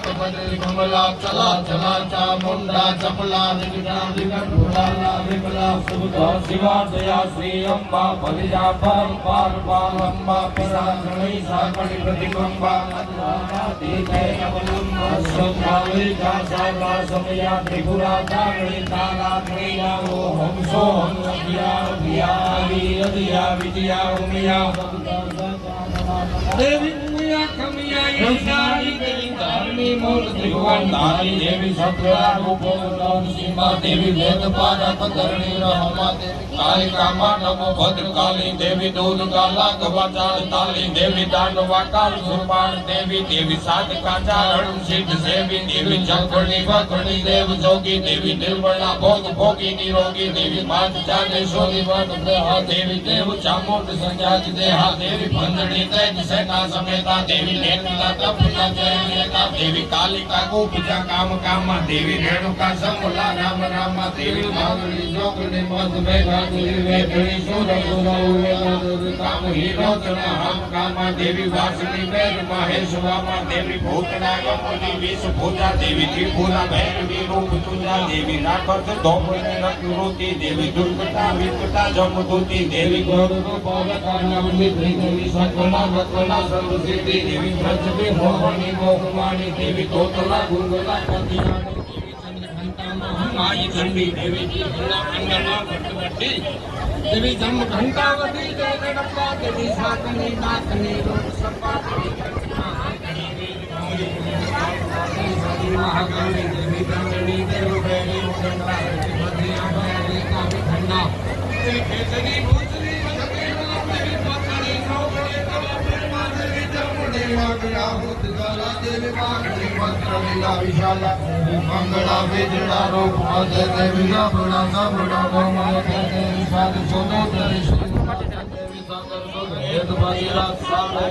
कमली कमला चला चला चामुंडा चपला विकटा विकट भुलाला विकला सुभद्रा शिवा दया श्री अम्बा बलिजा पार पार बालंबा पिशाचणी साकड़ी प्रतिकंबा अद्वाराती जय नवलंबा संभावी जासागा समया त्रिपुरा ताकड़ी ताला क्रिया वो हमसो हम अभिया अभिया अभिया विजया उमिया देवी उमिया कमिया ईशानी देवी धारणी मूल त्रिभुवन धारी देवी सत्रा रूपो सीमा देवी वेद पारक धरणी रहमा देवी कालिका नमो भद्रकाली देवी दुर्गा लाख वाचाल ताली देवी दानवाकाल सुरपाल देवी देवी साधका चारण सिद्ध सेवी देवी चक्रणी वक्रणी देव जोगी देवी निर्मला भोग भोगी निरोगी देवी मात चांदेश्वरी वट ग्रह देवी देव चामुंड संजाति देहा देवी भंजनी तेज सेना समेता देवी नेत्रा तपना जयता देवी कालिका गोपजा काम कामा देवी रेणुका समला राम रामा देवी भागणी जोगणी मध मेघा देवी वेदनी सुर सुर काम हीरो जना हम कामा देवी वासनी वेद महेश वामा देवी भूतना गमुनी विष पूजा देवी त्रिपुरा भैरवी रूप तुजा देवी नागवत दोपनी नकुरुति देवी दुर्गता विकटा जमदूती देवी गौरव पौरकारणवली देवी सकला वकला सर्वसिद्धि देवी ब्रज मोहनी मोहवाणी देवी तोतला गुंगला पतियानी देवी चंद्रघंटा महामाई चंडी देवी जी भला मंगला भट्टवटी देवी जम घंटावती जय गणपा देवी साकनी नाकनी रूप संपादनी महागौरी देवी गंगनी देव भैरी मुंडा भद्रिया भैरी कामी खंडा देवी केसरी भूसरी देवी पत्नी नौकरी कला देवी जमुनी वागड़ा भूत गला देवी मागड़ी मंत्र लीला विशाला मंगला विजड़ा रूप मध्य देवी बड़ा सबड़ा मोहम्मद देवी साध सोनो देवी देवी सागर सुध हेत बजीरा साले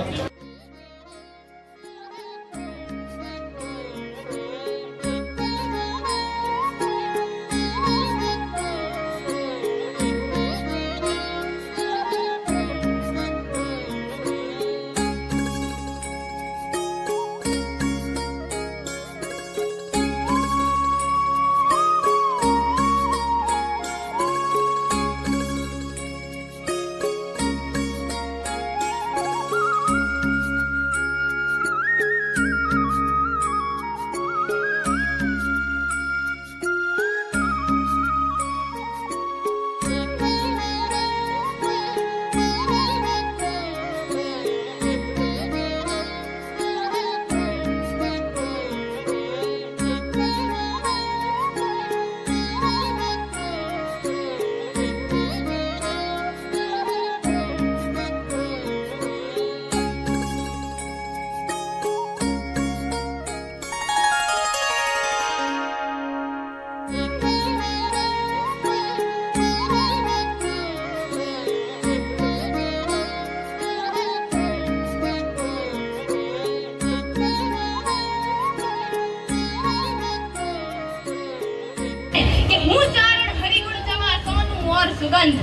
સુગંધ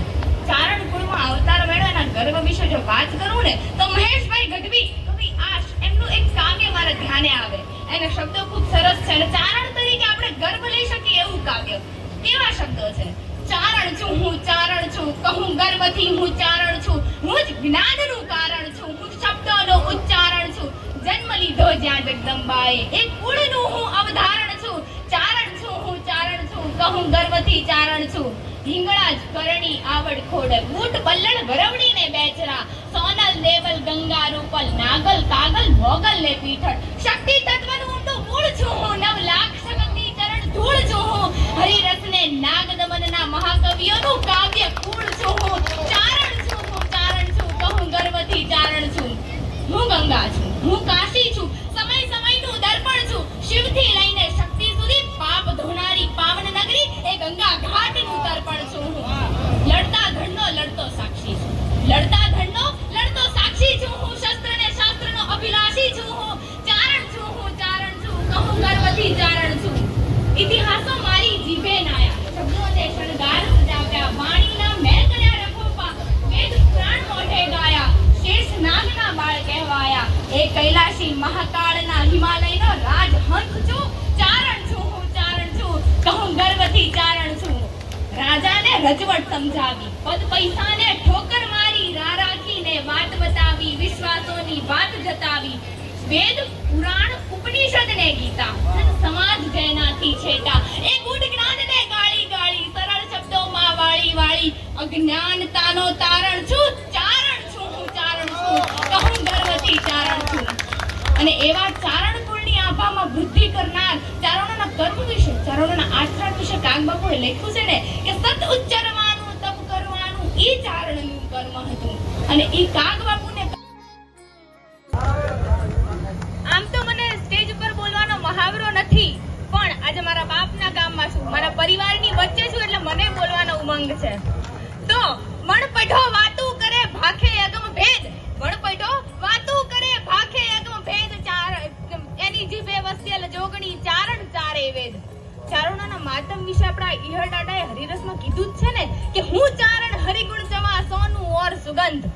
ચારણ કુળમાં અવતાર મેળવવાના ગર્વ વિશે જો વાત કરું ને તો મહેશભાઈ ગઢવી કવિ આશ એમનું એક કાવ્ય મારા ધ્યાને આવે. એના શબ્દો ખૂબ સરસ છે અને ચારણ તરીકે આપણે ગર્વ લઈ શકીએ એવું કાવ્ય. કેવા શબ્દો છે? ચારણ છું હું, ચારણ છું, કહું ગર્વથી હું ચારણ છું, હું જ જ્ઞાનનું કારણ છું, હું શબ્દોનો ઉચ્ચારણ છું, જન્મ લીધો જ્યાં જગદંબાએ એક કુળનું હું અવધારણ છું, ચારણ છું હું, ચારણ છું, કહું ગર્વથી ચારણ છું. હિંગળાજ કરણી આવડ ખોડ બૂટ બલ્લણ વરવડીને બેચરા, સોનલ દેવલ ગંગા રૂપલ નાગલ કાગલ મોગલ ને પીઠળ, શક્તિ તત્વનું ઊંડું મૂળ છું હું, 9 લાખ શક્તિ ચરણ ધૂળ છું હું, હરિરસ ને નાગ દમનના મહાકવિઓનું કાવ્ય કુળ છું હું, ચારણ છું હું, ચારણ છું, કહું ગર્વથી ચારણ છું. હું ગંગા છું, હું કાશી છું, સમય સમયનું દર્પણ છું, શિવથી લઈને શક્તિ સુધી પાપ ધોનારી પાવન નગરી એ ગંગા ઘાટનું તર્પણ છું હું. લડતા ધણનો લડતો સાક્ષી છું, લડતા ધણનો લડતો સાક્ષી છું હું, શસ્ત્ર ને શાસ્ત્રનો અભિલાષી છું હું, ચારણ છું હું, ચારણ છું, કહું ગર્વથી ચારણ છું. ઇતિહાસો મારી જીભે નાયા, શબ્દોને શણગાર સજાવ્યા, વાણીના મેં કર્યા રખોપા, વેદ પુરાણ મોઢે ગાયા, શેષ નાગના બાળ કહેવાયા, એ કૈલાશી મહાકાળના હિમાલયનો રાજહંસ સમજાવી, પદ પૈસાને ઠોકર મારી, રા રાખીને વાત બતાવી, વિશ્વાસોની વાત જતાવી, વેદ પુરાણ ઉપનિષદ ને ગીતા, સમાજ જેનાથી છેટા, એ ગુણ જ્ઞાનને ગાળી ગાળી, સરળ શબ્દોમાં વાળી વાળી, અજ્ઞાનતાનો તારણ છું, ચારણ છું હું, ચારણ છું, કહું ગર્વથી ચારણ છું. અને એવા ચારણ કુળની આભામાં વૃદ્ધિ કરનાર ચારણોના કર્મ વિશે, ચારણોના આચરણ વિશે કાગબાપુએ લખ્યું છે ને કે સત ઉચ્ચારવાનું, તપ કરવાનું ઈ ચારણનું કર્મ હતું. અને ઈ કાગબાપુને આમ તો મને સ્ટેજ ઉપર બોલવાનો મહાવરો નથી, પણ આજે મારા બાપના ગામમાં છું, મારા પરિવારની વચ્ચે છું, એટલે મને બોલવાનો ઉમંગ છે. તો મણ પઢો વાતું કરે ભાખે અગમ ભેદ, મણ પઢો વાતું કરે ભાખે અગમ ભેદ, એની જીભે વસ્યલ જોગણી, ચારણ ચારે વેદ. ચારણોના માતમ વિશે આપણા ઈહર દાદાએ હરિરસમાં કીધું જ છે ને કે હું ચારણ હરિગુણ જવા સોનું ઓર સુગંધ.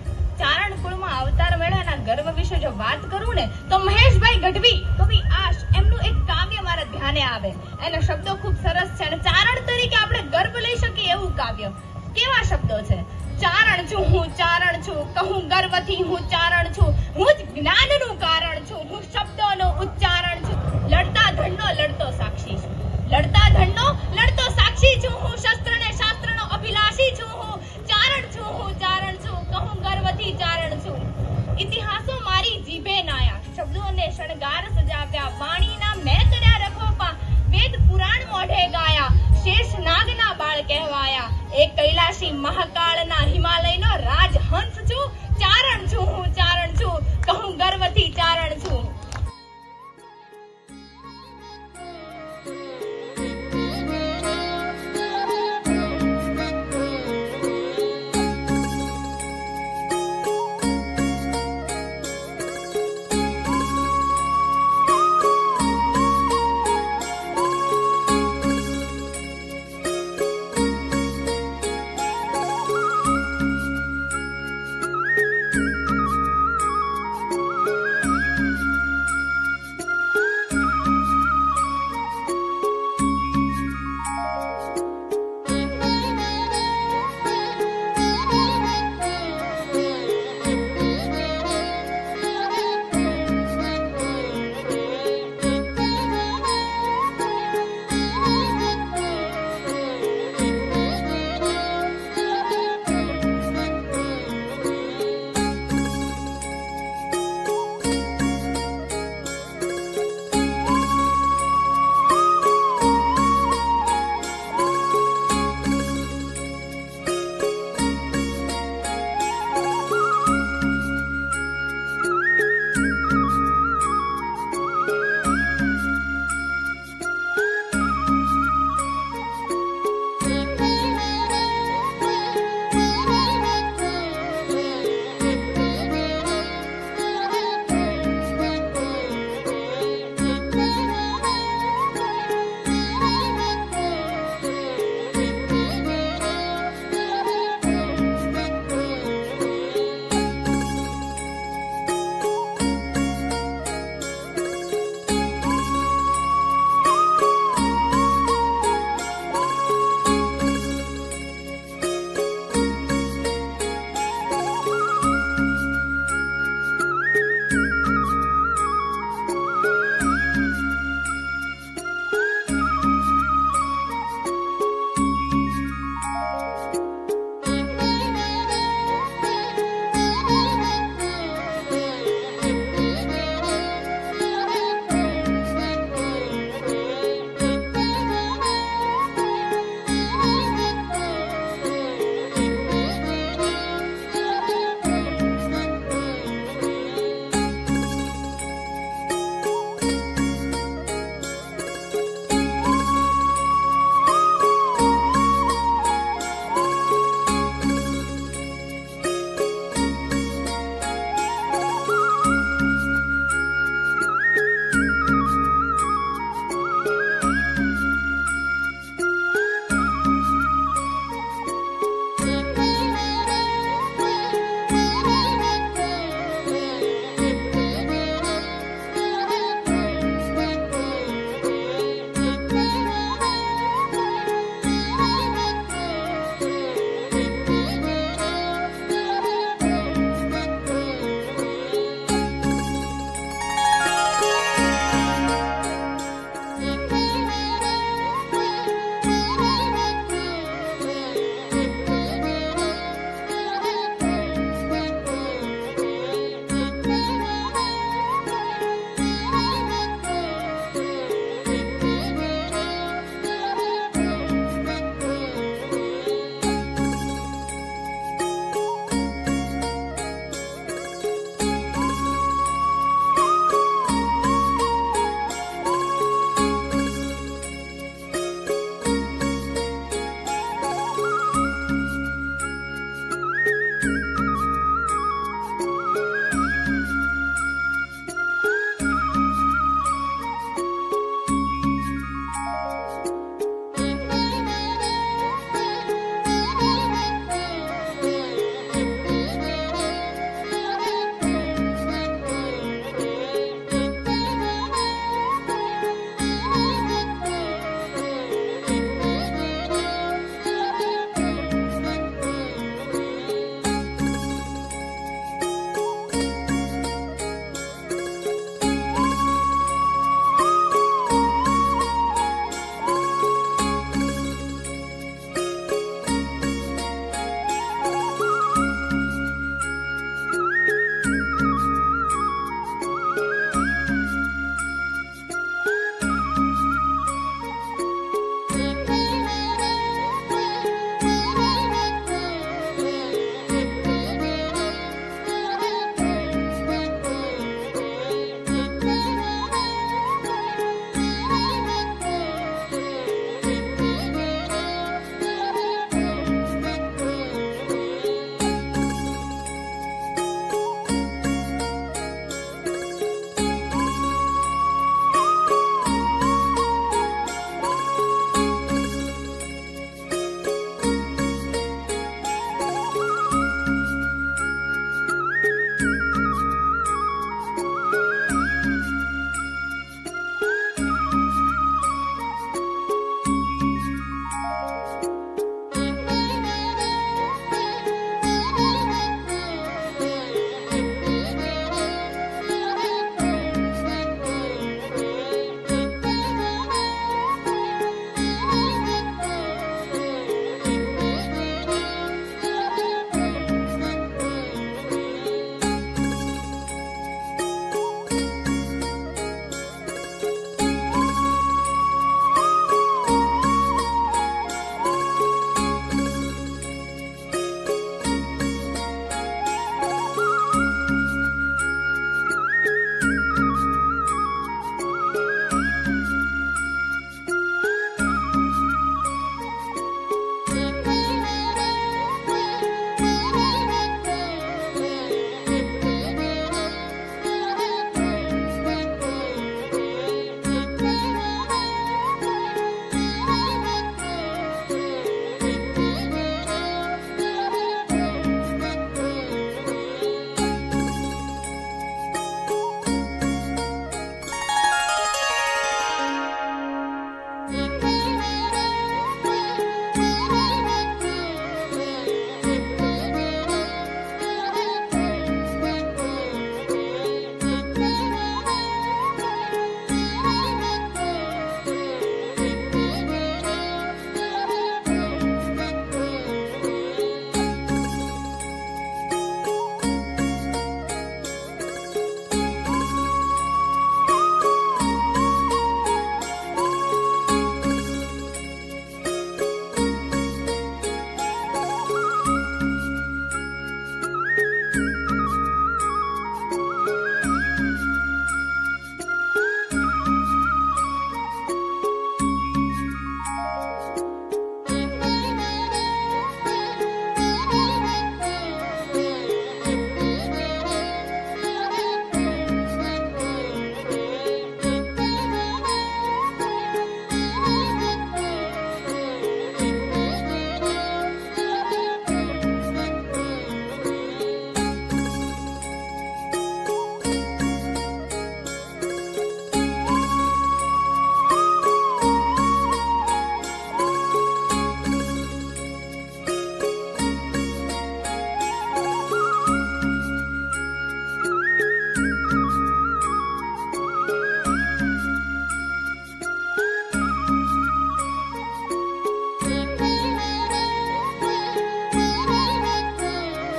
ચારણ કુળમાં અવતાર મેળવ્યાના ગર્વ વિશે જો વાત કરું ને તો મહેશભાઈ ગઢવી કવિ આશ એમનું એક કાવ્ય મારા ધ્યાને આવે. એના શબ્દો ખૂબ સરસ છે અને ચારણ તરીકે આપણે ગર્વ લઈ શકીએ એવું કાવ્ય. કેવા શબ્દો છે? ચારણ છું હું, ચારણ છું, કહું ગર્વથી હું ચારણ છું, હું જ જ્ઞાનનું કારણ છું, હું શબ્દોનો ઉચ્ચારણ છું, લડતા ધણનો લડતો સાક્ષી છું, લડતા ધણનો લડતો સાક્ષી છું હું, શસ્ત્રને શાસ્ત્રનો અભિલાષી છું હું, ચારણ છું હું, ચારણ છું, કહું ગર્વથી ચારણ છું. ઇતિહાસો મારી જીભે નાયા, શબ્દોને શણગાર સજાવ્યા, વાણીના મેં કર્યા રખોપા, વેદ પુરાણ મોઢે ગાયા, શેષ નાગના બાળ કહેવાયા, એ કૈલાશી મહાકાળના હિમાલયનો રાજહંસ છું, ચારણ છું હું,